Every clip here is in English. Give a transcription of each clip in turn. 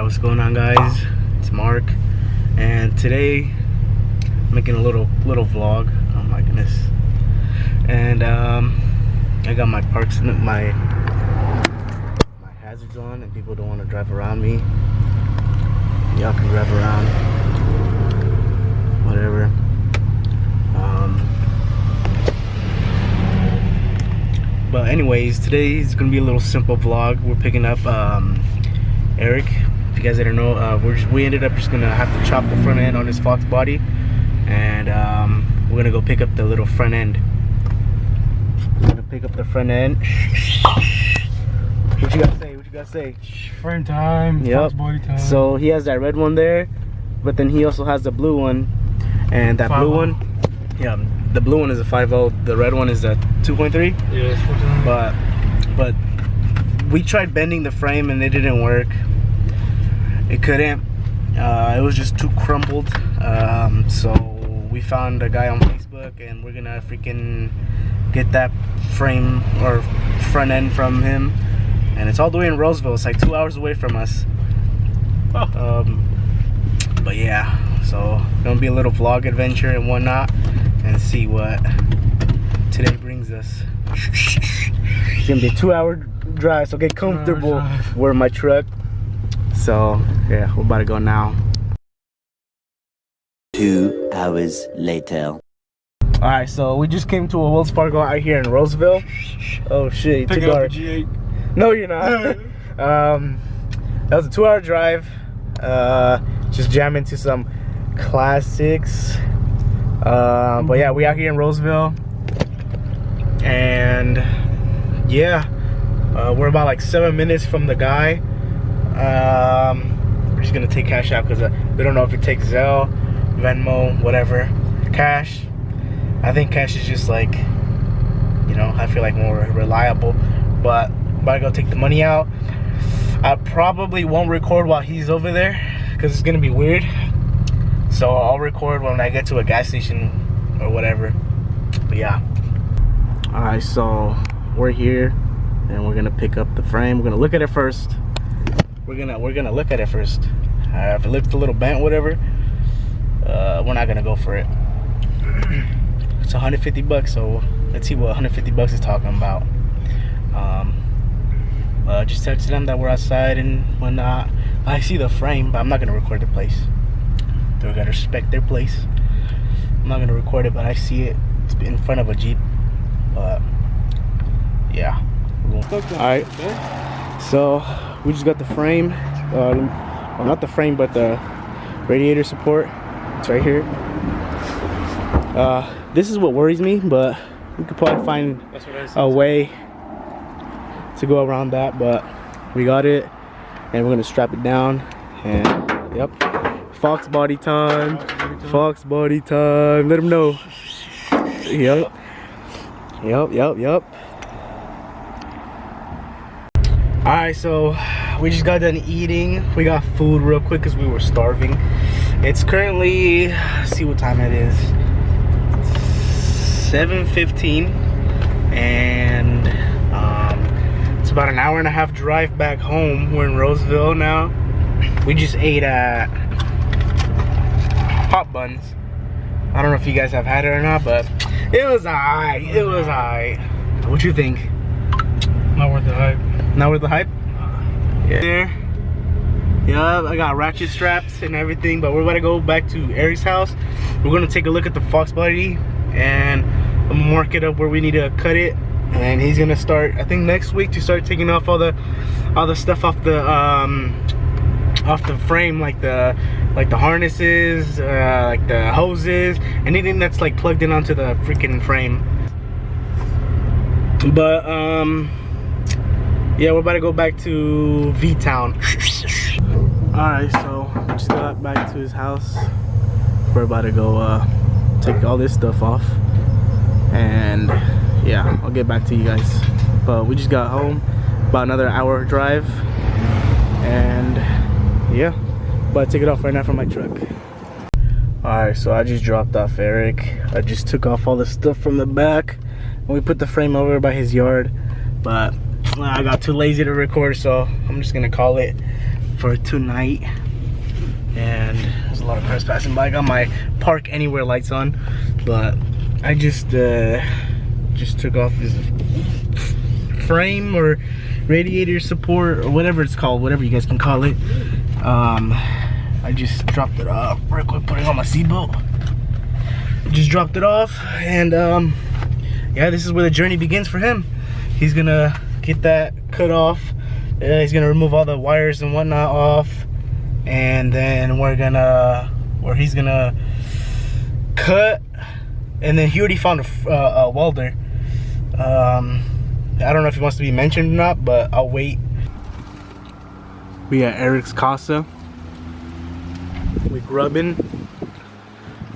What's going on, guys? It's Mark, and today I'm making a little vlog. Oh my goodness! And I got my my hazards on, and people don't want to drive around me. Y'all can drive around, whatever. But anyways, today is gonna be a little simple vlog. We're picking up Eric. If you guys didn't know, we ended up just gonna have to chop the front end on this Foxbody, and we're gonna go pick up the little front end. We're gonna pick up the front end. What you gotta say? What you gotta say? Frame time. Yep. Foxbody time. So he has that red one there, but then he also has the blue one, and that blue one, yeah, the blue one is a 5.0. The red one is a 2.3. Yeah, it's 4.9. But we tried bending the frame and it didn't work. It couldn't. It was just too crumbled. So we found a guy on Facebook, and we're gonna freaking get that frame or front end from him. And it's all the way in Roseville. It's like 2 hours away from us. Oh. But yeah, so gonna be a little vlog adventure and whatnot, and see what today brings us. It's gonna be a 2 hour drive, so get comfortable. We're in my truck. So yeah, we're about to go now. 2 hours later. Alright, so we just came to a Wells Fargo out here in Roseville. Oh shit, you took Picking up our... the G8. No, you're not. That was a 2 hour drive. Just jam into some classics. But yeah, we out here in Roseville, and yeah, we're about like 7 minutes from the guy. We're just gonna take cash out because we don't know if it takes Zelle, Venmo, whatever. Cash. I think cash is just like, you know, I feel like more reliable. But I'm about to go take the money out. I probably won't record while he's over there because it's gonna be weird. So I'll record when I get to a gas station or whatever. But yeah. Alright, so we're here and we're gonna pick up the frame. We're gonna look at it first. We're gonna look at it first. If it looks a little bent, whatever, we're not gonna go for it. It's 150 bucks, so let's see what 150 bucks is talking about. Just texted them that we're outside and whatnot. I see the frame, but I'm not gonna record the place. They're gonna respect their place. I'm not gonna record it, but I see it. It's in front of a Jeep. But yeah. Alright. So we just got the frame. Well, not the frame, but the radiator support. It's right here. This is what worries me, but we could probably find a way to go around that. But we got it, and we're gonna strap it down. And yep. Foxbody time. Foxbody time. Let them know. Yep. Yep. Alright, so we just got done eating. We got food real quick because we were starving. It's currently, let's see what time it is. 7:15, and it's about an hour and a half drive back home. We're in Roseville now. We just ate at Hot Buns. I don't know if you guys have had it or not, but it was alright. It was alright. What you think? Not worth the hype. Not worth the hype? Yeah. There. Yeah, I got ratchet straps and everything, but we're about to go back to Eric's house. We're gonna take a look at the Foxbody, and I'm gonna mark it up where we need to cut it. And he's gonna start, I think next week, to start taking off all the stuff off the frame, like the harnesses, like the hoses, anything that's like plugged in onto the freaking frame. But yeah, we're about to go back to V-Town. Alright, so we just got back to his house. We're about to go take all this stuff off, and yeah, I'll get back to you guys. But we just got home, about another hour drive, and yeah, but I take it off right now from my truck. Alright, so I just dropped off Eric. I just took off all the stuff from the back, and we put the frame over by his yard. But I got too lazy to record, so I'm just gonna call it for tonight. And there's a lot of cars passing by. I got my park anywhere lights on, but I just took off this frame or radiator support or whatever it's called, whatever you guys can call it. I just dropped it off real quick, putting on my seatbelt. Just dropped it off, and yeah, this is where the journey begins for him. He's gonna get that cut off. He's gonna remove all the wires and whatnot off, and then he's gonna cut. And then he already found a welder. I don't know if he wants to be mentioned or not, but I'll wait. We at Eric's Casa. We grubbing.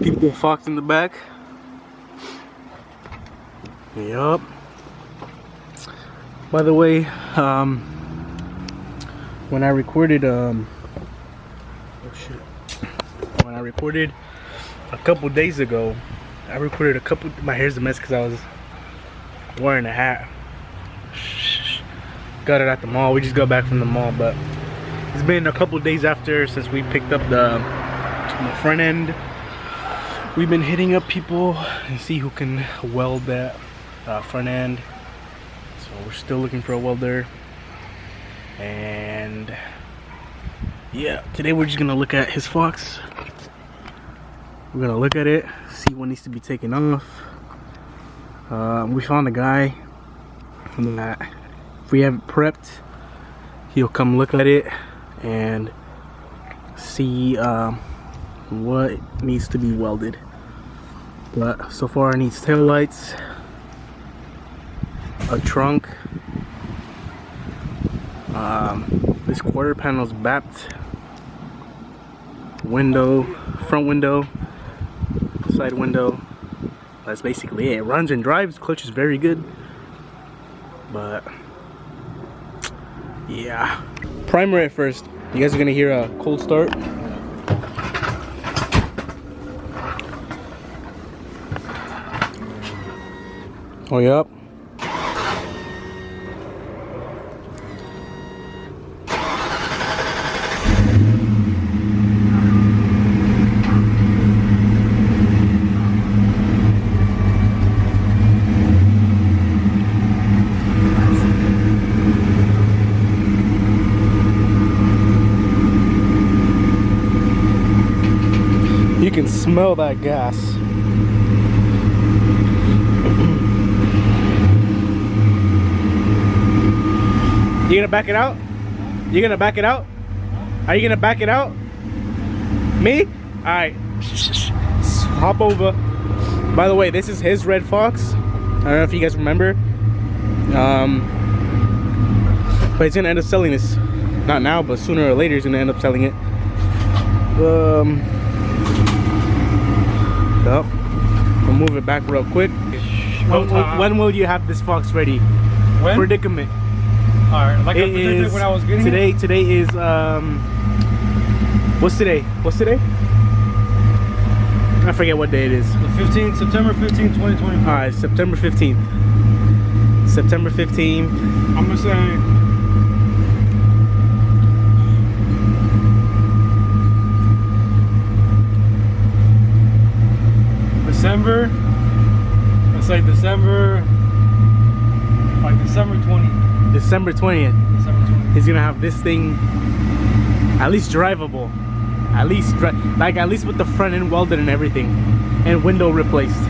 People Fox in the back. Yup. By the way, when I recorded when I recorded a couple days ago, my hair's a mess because I was wearing a hat. Got it at the mall. We just got back from the mall, but it's been a couple days after since we picked up the front end. We've been hitting up people and see who can weld that front end. So we're still looking for a welder. And yeah, today we're just gonna look at his Fox. We're gonna look at it, see what needs to be taken off. We found a guy that if we have it prepped, he'll come look at it and see what needs to be welded. But so far it needs tail lights, a trunk, this quarter panel's bapped, window, front window, side window. That's basically it. It runs and drives. Clutch is very good, but yeah. Primer at first. You guys are gonna hear a cold start. Oh, yep. You can smell that gas. You gonna back it out? You gonna back it out? Are you gonna back it out? Me? Alright. Hop over. By the way, this is his red Fox. I don't know if you guys remember. But he's gonna end up selling this. Not now, but sooner or later he's gonna end up selling it. Yep. We'll move it back real quick. When will you have this Fox ready? When? Predicament. Alright, like I predicted when I was getting today. Today is what's today? What's today? I forget what day it is. The 15th, September 15th, 2024. Alright, September 15th. September 15th. I'm gonna say December. Let's say December 20th. December 20th. December 20th. He's gonna have this thing at least drivable. At least with the front end welded and everything, and window replaced.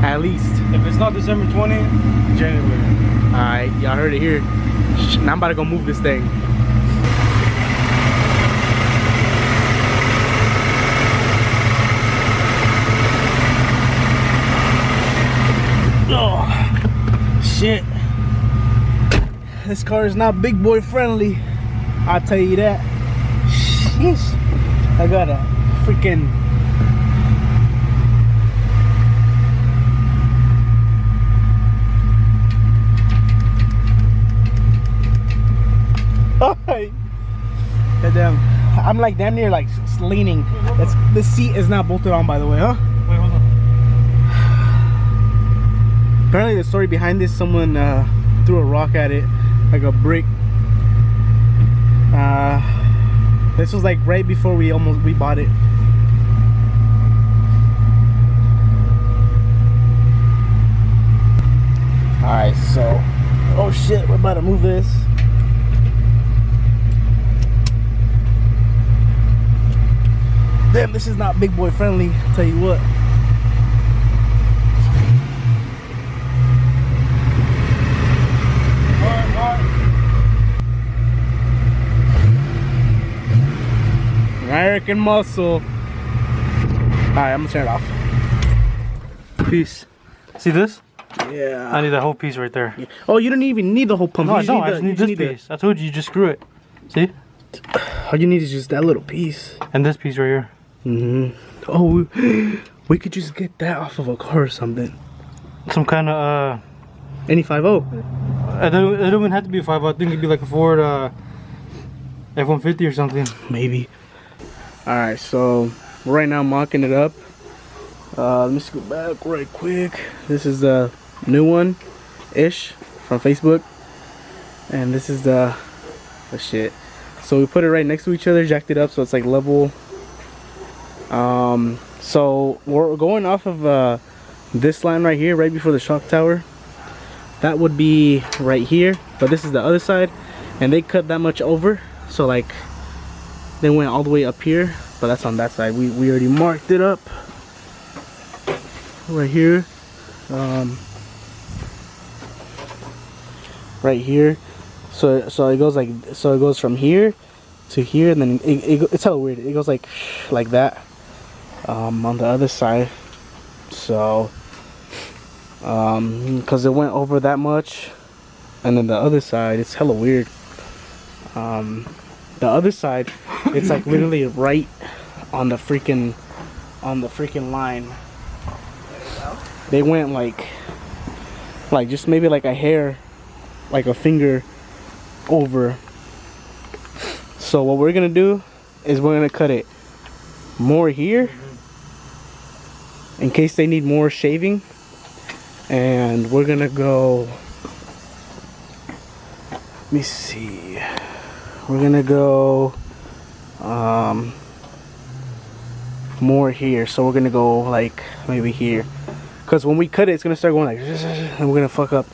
At least. If it's not December 20th, January. Alright, y'all heard it here. Now I'm about to go move this thing. Oh shit. This car is not big boy friendly, I'll tell you that. Sheesh. I got a freaking goddamn. I'm like damn near like leaning. The seat is not bolted on, by the way, huh? Wait, hold on. Apparently the story behind this, someone threw a rock at it, like a brick. This was like right before we bought it. Alright, so oh shit, we're about to move this. Damn, this is not big boy friendly, I'll tell you what. American muscle. Alright, I'm gonna turn it off. Piece. See this? Yeah. I need that whole piece right there. Yeah. Oh, you don't even need the whole pump. No, I don't. I just need this piece. I told you, just screw it. See? All you need is just that little piece. And this piece right here. Oh, we could just get that off of a car or something. Some kind of Any 5.0. It don't even have to be a 5.0. I think it'd be like a Ford F-150 or something. Maybe. Alright, so right now I'm mocking it up. Let me just go back right quick. This is the new one-ish from Facebook. And this is the shit. So we put it right next to each other, jacked it up so it's like level. So we're going off of this line right here, right before the shock tower. That would be right here, but this is the other side. And they cut that much over, so like they went all the way up here, but that's on that side. We already marked it up right here, right here. So it goes like, so it goes from here to here, and then it's hella weird. It goes like that on the other side. So because it went over that much, and then the other side, it's hella weird. The other side, it's like literally right on the freaking line. They went like just maybe like a hair, like a finger over. So what we're gonna do is we're gonna cut it more here in case they need more shaving, and we're gonna go, let me see, we're gonna go more here. So we're gonna go like maybe here, because when we cut it, it's gonna start going like and we're gonna fuck up.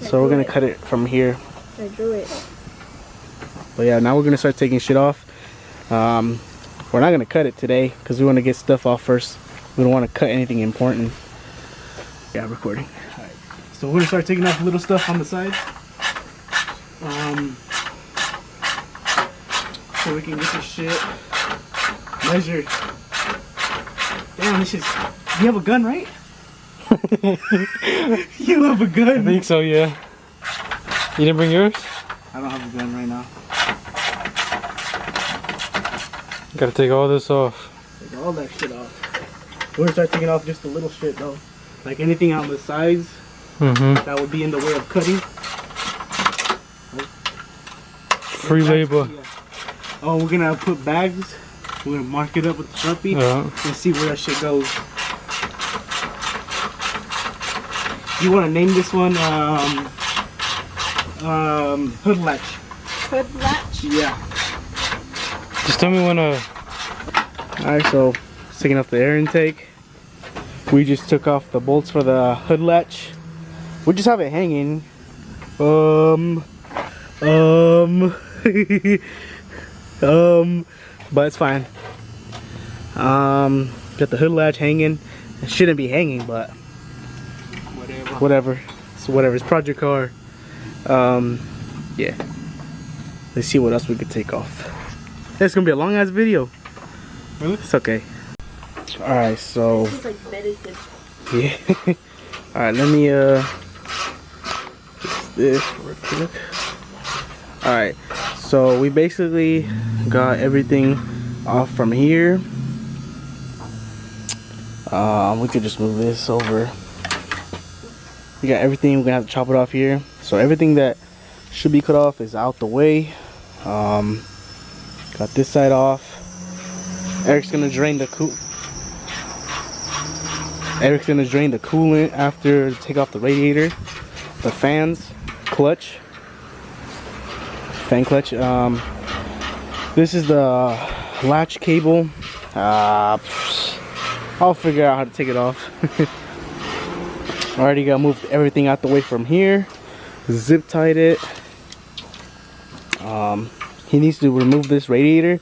So we're gonna cut it from here. I drew it. But yeah, now we're gonna start taking shit off. We're not gonna cut it today because we want to get stuff off first. We don't want to cut anything important. Yeah, recording. All right. So we're gonna start taking off little stuff on the side, so we can get this shit measured. Damn, this is. You have a gun, right? You have a gun. I think so, yeah. You didn't bring yours? I don't have a gun right now. Gotta take all this off. Take all that shit off. We're gonna start taking off just the little shit though. Like anything on the sides that would be in the way of cutting. Free labor. Yeah. Oh, we're gonna put bags. We're gonna mark it up with the Sharpie and see where that shit goes. You wanna name this one hood latch. Hood latch? Yeah. Just tell me when Alright, so taking off the air intake. We just took off the bolts for the hood latch. We just have it hanging. But it's fine. Got the hood latch hanging. It shouldn't be hanging, but whatever. So whatever. It's projectcar. Yeah. Let's see what else we could take off. It's gonna be a long ass video. Really? It's okay. Alright, so This is like medicine. yeah. Alright, let me this real quick. Alright, so we basically got everything off from here. We could just move this over. We got everything. We're gonna have to chop it off here. So everything that should be cut off is out the way. Got this side off. Eric's gonna drain the coolant after take off the radiator, the fans, clutch, fan clutch. This is the latch cable. I'll figure out how to take it off. I already got moved everything out the way from here. Zip tied it. He needs to remove this radiator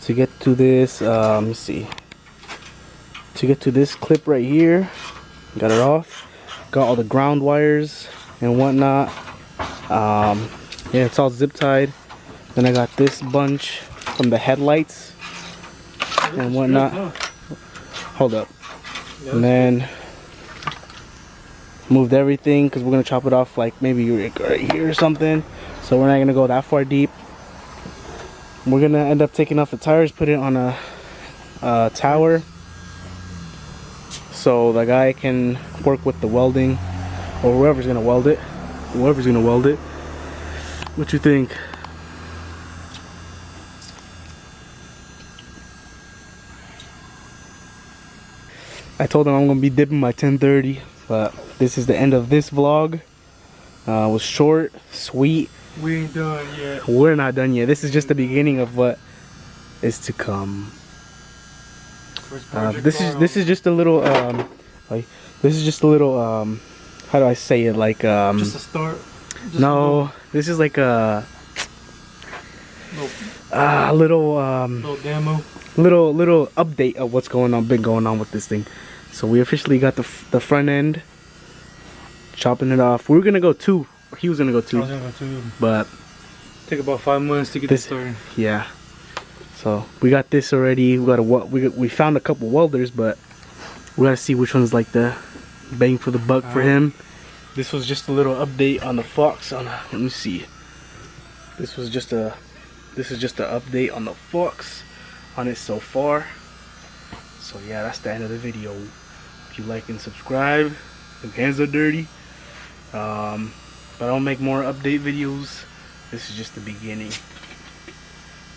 to get to this. Let me see. To get to this clip right here. Got it off. Got all the ground wires and whatnot. Yeah, it's all zip tied. Then I got this bunch from the headlights and whatnot. Hold up. And then moved everything because we're gonna chop it off like maybe right here or something. So we're not gonna go that far deep. We're gonna end up taking off the tires, put it on a tower, so the guy can work with the welding, or whoever's gonna weld it. Whoever's gonna weld it. What you think? I told him I'm gonna be dipping by 10:30, but this is the end of this vlog. It was short, sweet. We ain't done yet. We're not done yet. This is just the beginning of what is to come. This is just a little like this is just a little how do I say it, like just a start. Just no, this is like a little demo. little update of what's been going on with this thing. So we officially got the front end, chopping it off. We were gonna go 2. He was gonna go 2. I was gonna go 2. But take about 5 months to get this started. Yeah. So we got this already. We found a couple welders, but we gotta see which one's like the bang for the buck for him. This was just a little update on the Fox. Let me see. This is just a update on the Fox on it so far. So yeah, that's the end of the video. If you like and subscribe, your hands are dirty. But I don't make more update videos. This is just the beginning.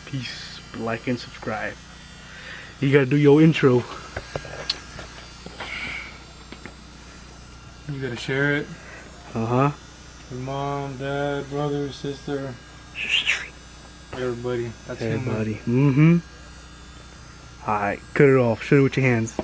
Peace. Like and subscribe. You gotta do your intro. You gotta share it. Uh-huh. Your mom, dad, brother, sister, everybody. That's everybody. Mm-hmm. Alright, cut it off. Show it with your hands.